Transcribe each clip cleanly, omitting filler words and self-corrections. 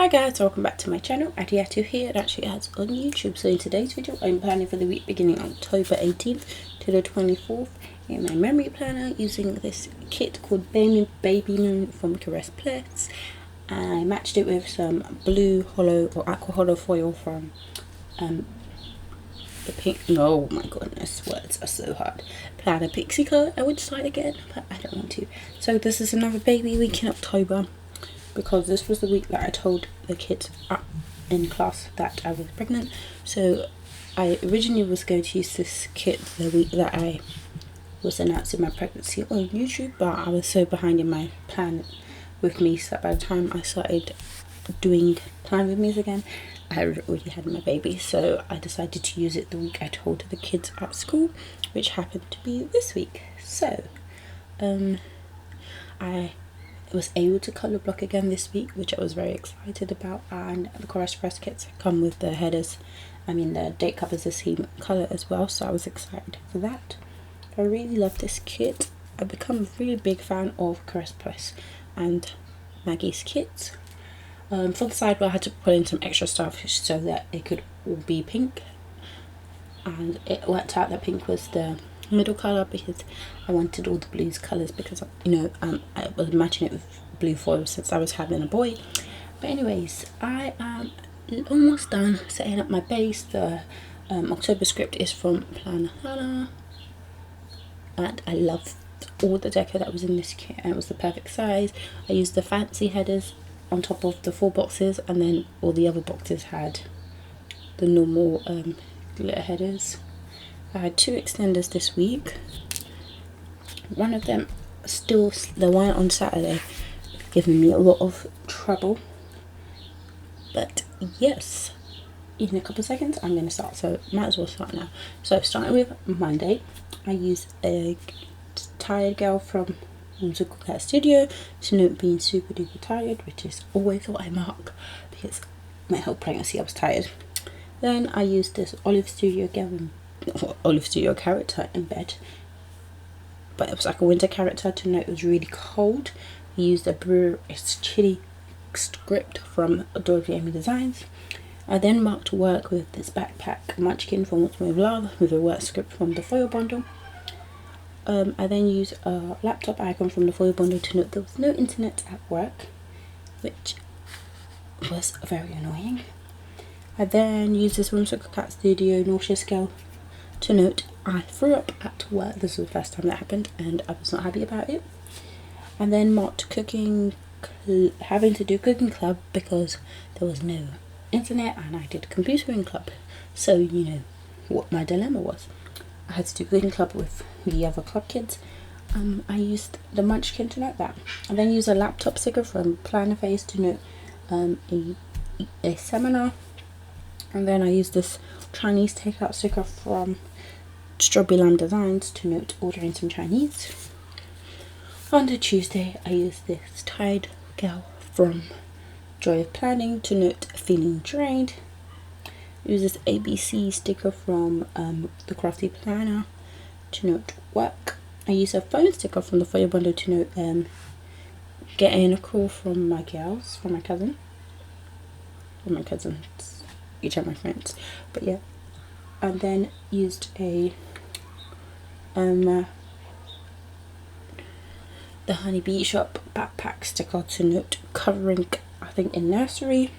Hi guys, welcome back to my channel. Naturallyads here, Naturallyads on YouTube. So in today's video, I'm planning for the week beginning October 18th to the 24th in my memory planner using this kit called Baby Moon from CaressPress. I matched it with some blue hollow or aqua hollow foil from the pink. Oh my goodness, words are so hard. Planner Pixie color. I would start again, but I don't want to. So this is another baby week in October, because this was the week that I told the kids up in class that I was pregnant. So I originally was going to use this kit the week that I was announcing my pregnancy on YouTube, but I was so behind in my plan with me, so by the time I started doing Plan With Me's again, I had already had my baby. So I decided to use it the week I told the kids at school, which happened to be this week. So I was able to colour block again this week, which I was very excited about, and the CaressPress kits come with the headers, the date covers the same colour as well, so I was excited for that. I really love this kit. I've become a really big fan of CaressPress and Maggie's kits. For the side, I had to put in some extra stuff so that it could all be pink, and it worked out that pink was the middle colour because I wanted all the blues colours, because I was matching it with blue foil since I was having a boy. But anyways, I am almost done setting up my base. The October script is from PlanWithAds, and I loved all the deco that was in this kit, and it was the perfect size. I used the fancy headers on top of the 4 boxes, and then all the other boxes had the normal glitter headers. I had 2 extenders this week. One of them, the one on Saturday, giving me a lot of trouble. But yes, in a couple of seconds I'm going to start, so might as well start now. So starting with Monday, I used a tired girl from Untitled Chapter Studio to note being super duper tired, which is always what I mark because my whole pregnancy I was tired. Then I used this Olive Studio character in bed, but it was like a winter character to note it was really cold. I used a Brewer's Chili script from Adorably Amy Designs. I then marked work with this backpack Munchkin from What's With Love with a work script from the foil bundle. I then used a laptop icon from the foil bundle to note there was no internet at work, which was very annoying. I then used this Untitled Chapter Studio nausea scale to note I threw up at work. This was the first time that happened and I was not happy about it. And then marked having to do cooking club because there was no internet, and I did computing club, so you know what my dilemma was. I had to do cooking club with the other club kids. I used the Munchkin to note that. I then used a laptop sticker from PlanWithAds to note a seminar. And then I used this Chinese takeout sticker from Strawberry Lamb Designs to note ordering some Chinese. On the Tuesday, I used this Tired Girl from Joy of Planning to note feeling drained. I used this ABC sticker from the Crafty Planner to note work. I used a phone sticker from the foil bundle to note getting a call from my girls, from my cousin, or my cousins, each of my friends, but yeah. And then used a the Honey Bee Shop backpack sticker to note covering, I think, in nursery.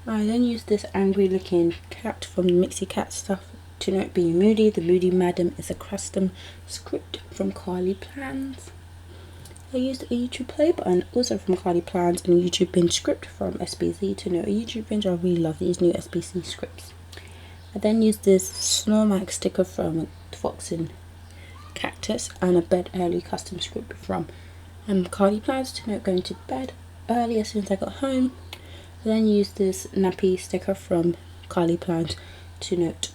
I then used this angry looking cat from the Mixie Cat stuff to note being moody. The Moody Madam is a custom script from Carly Plans. I used a YouTube play button also from Carly Plans and a YouTube binge script from SBC to note a YouTube binge. I really love these new SBC scripts. I then used this Snorlax sticker from Fox and Cactus and a bed early custom script from Carly Plans to note going to bed early as soon as I got home. I then used this nappy sticker from Carly Plans to note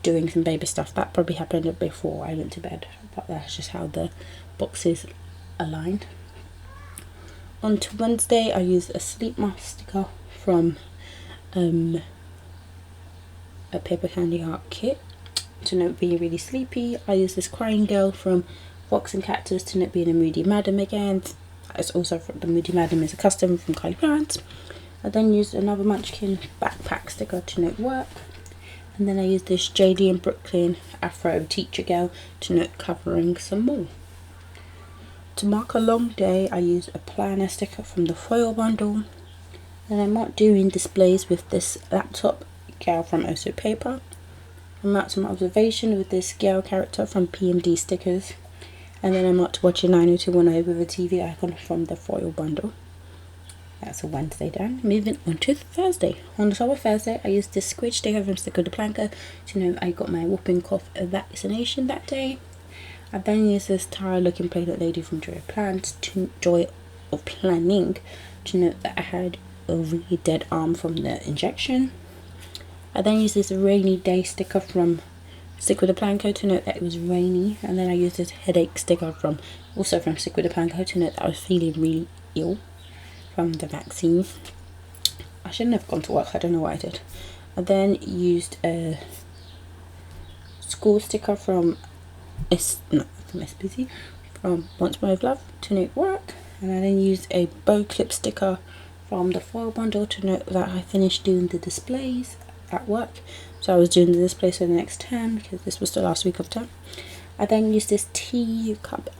doing some baby stuff. That probably happened before I went to bed, but that's just how the boxes aligned. On to Wednesday, I used a sleep mask sticker from a paper candy art kit to note being really sleepy. I used this crying girl from Fox and Cactus to note being a moody madam again. It's also from the Moody Madam is a custom from Carly Plans. I then used another Munchkin backpack sticker to note work. And then I used this JD and Brooklyn Afro Teacher Girl to note covering some more. To mark a long day, I used a planner sticker from the foil bundle. Then I marked doing displays with this laptop gal from Oso Paper. I marked some observation with this gal character from PMD stickers. And then I marked watching 90210 with a TV icon from the foil bundle. That's a Wednesday done. Moving on to Thursday. On the top of Thursday, I used this squidge sticker from Sticker de Planca to know I got my whooping cough vaccination that day. I then used this tired looking platelet lady from Joy of Planning to note that I had a really dead arm from the injection. I then used this rainy day sticker from Stick with the Planco to note that it was rainy, and then I used this headache sticker from Stick with the Planco to note that I was feeling really ill from the vaccine. I shouldn't have gone to work, I don't know what I did. I then used a school sticker from SPC, from Once More of Love to note work, and I then used a bow clip sticker from the foil bundle to note that I finished doing the displays at work. So I was doing the displays for the next term because this was the last week of term. I then used this tea cup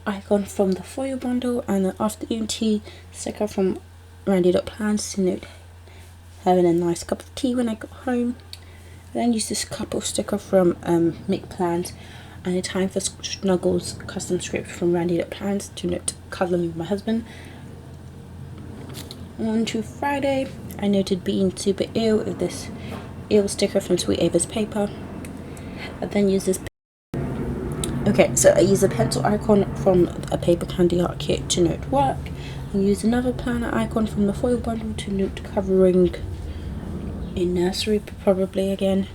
icon from the foil bundle and the afternoon tea sticker from Randy.Plans to note having a nice cup of tea when I got home. I then used this couple sticker from Mick Plans and a Time for Snuggles custom script from Randy.Plans to note cuddling with my husband. On to Friday, I noted being super ill with this ill sticker from Sweet Ava's Paper. I then used this. Okay, so I used a pencil icon from a paper candy art kit to note work. I used another planner icon from the foil bundle to note covering in nursery, probably again.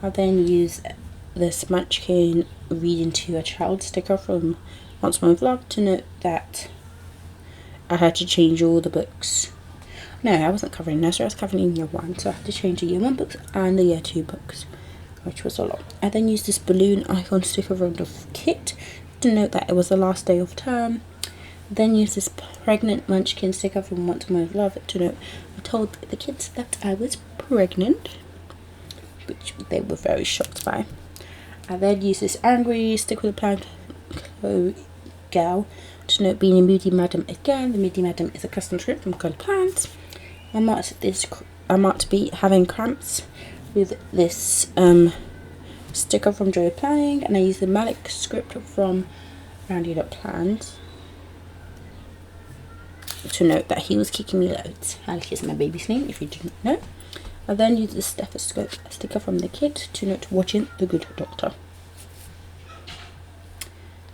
I then used this Munchkin reading to a child sticker from Once More Vlog to note that I had to change all the books. No, I wasn't covering nursery, I was covering in year 1, so I had to change the year 1 books and the year 2 books, which was a lot. I then used this balloon icon sticker from the kit to note that it was the last day of term. I then used this pregnant Munchkin sticker from Once More of Love to note I told the kids that I was pregnant, which they were very shocked by. I then used this angry Stick with a Planco gal to note being a Moody Madam again. The Moody Madam is a custom script from Colour Plans. I marked be having cramps with this sticker from Joy of Planning, and I used the Malik script from Randy.Plans to note that he was kicking me loads. Malik is my baby's name, if you didn't know. I then used the stethoscope sticker from the kit to note watching The Good Doctor.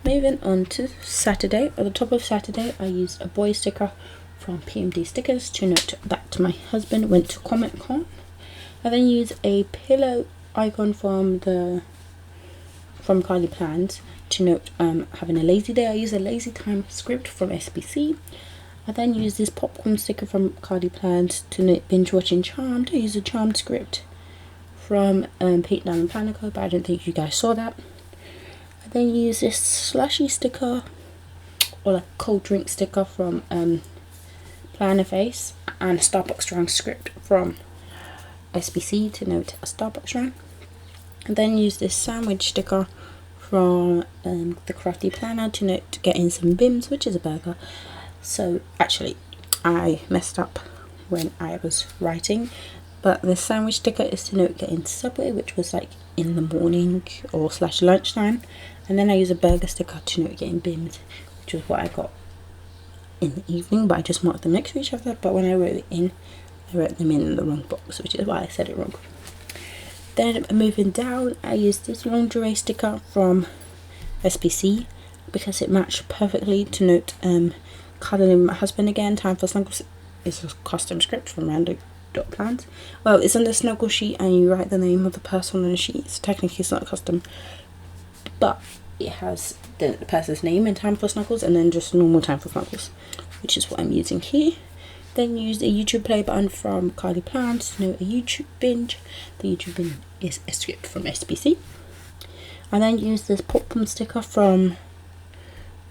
Moving on to Saturday. At the top of Saturday, I used a boy sticker from PMD stickers to note that my husband went to Comic Con. I then used a pillow icon from Carly Plans to note having a lazy day. I used a lazy time script from SBC. I then used this popcorn sticker from Carly Plans to note binge watching Charmed. I used a Charmed script from Pete Down and Panico, but I don't think you guys saw that. I then used this slushy sticker, or like cold drink sticker from Planner Face, and a Starbucks run script from SBC to note a Starbucks run. And then use this sandwich sticker from the Crafty Planner to note getting some Bims, which is a burger. So actually I messed up when I was writing, but the sandwich sticker is to note getting Subway, which was like in the morning or / lunchtime. And then I use a burger sticker to note getting Bims, which was what I got in the evening, but I just marked them next to each other. But when I wrote it in, I wrote them in the wrong box, which is why I said it wrong. Then moving down, I used this lingerie sticker from SPC because it matched perfectly to note cuddling with my husband again. Time for Snuggles is a custom script from Randy.Plans. Well, it's on the snuggle sheet and you write the name of the person on the sheet, so technically it's not custom, but it has the person's name and Time for Snuggles and then just normal Time for Snuggles, which is what I'm using here. Then used a YouTube play button from Carly Plans to note a YouTube binge. The YouTube binge is a script from SBC. I then used this popcorn sticker from,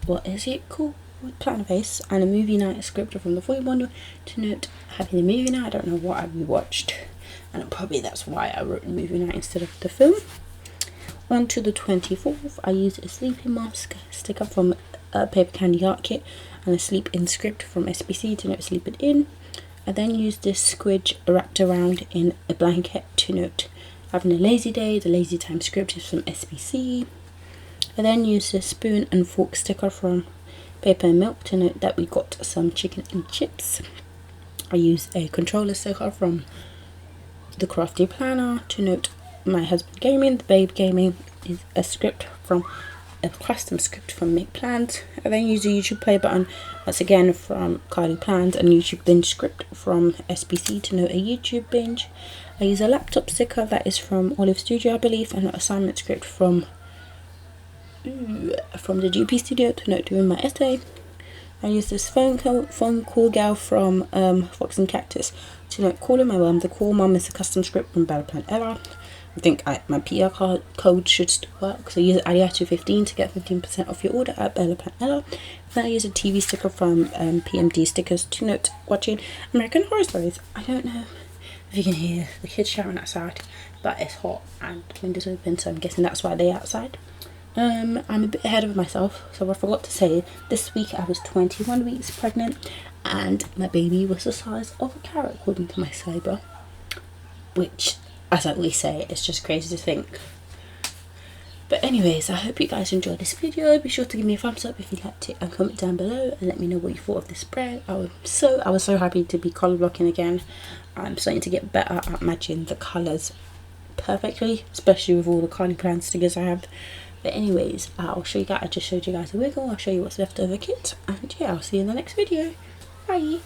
what is it called? planner face and a movie night script from the foil bundle. To note, having the movie night, I don't know what I rewatched, and probably that's why I wrote the movie night instead of the film. On to the 24th, I used a sleeping mask sticker from Paper Candy Art Kit and a sleep in script from SPC to note sleep it in. I then used this squidge wrapped around in a blanket to note having a lazy day. The lazy time script is from SPC. I then used a spoon and fork sticker from Paper and Milk to note that we got some chicken and chips. I used a controller sticker from the Crafty Planner to note my husband gaming. The babe gaming is a script from a custom script from Make Plans. I then used a YouTube play button, once again from Carly Plans, and YouTube binge script from SPC to note a YouTube binge. I use a laptop sticker that is from Olive Studio, I believe, and an assignment script from the GP Studio to note doing my essay. I used this phone call gal from Fox and Cactus to note calling my mum. The call mum is a custom script from Bella Plan Ella. I think my PR code should still work, so use ALIA215 to get 15% off your order at Bella Plan Ella. Then I use a TV sticker from PMD Stickers to note watching American Horror Stories. I don't know if you can hear the kids shouting outside, but it's hot and the windows open, so I'm guessing that's why they're outside. I'm a bit ahead of myself, so I forgot to say this week I was 21 weeks pregnant and my baby was the size of a carrot according to my cyber, which, as I always say, it's just crazy to think. But anyways, I hope you guys enjoyed this video. Be sure to give me a thumbs up if you liked it and comment down below and let me know what you thought of this spread. I was so happy to be colour blocking again. I'm starting to get better at matching the colours perfectly, especially with all the Carly Plan stickers I have. But anyways, I'll show you guys, I just showed you guys a wiggle, I'll show you what's left of the kit, and yeah, I'll see you in the next video. Bye!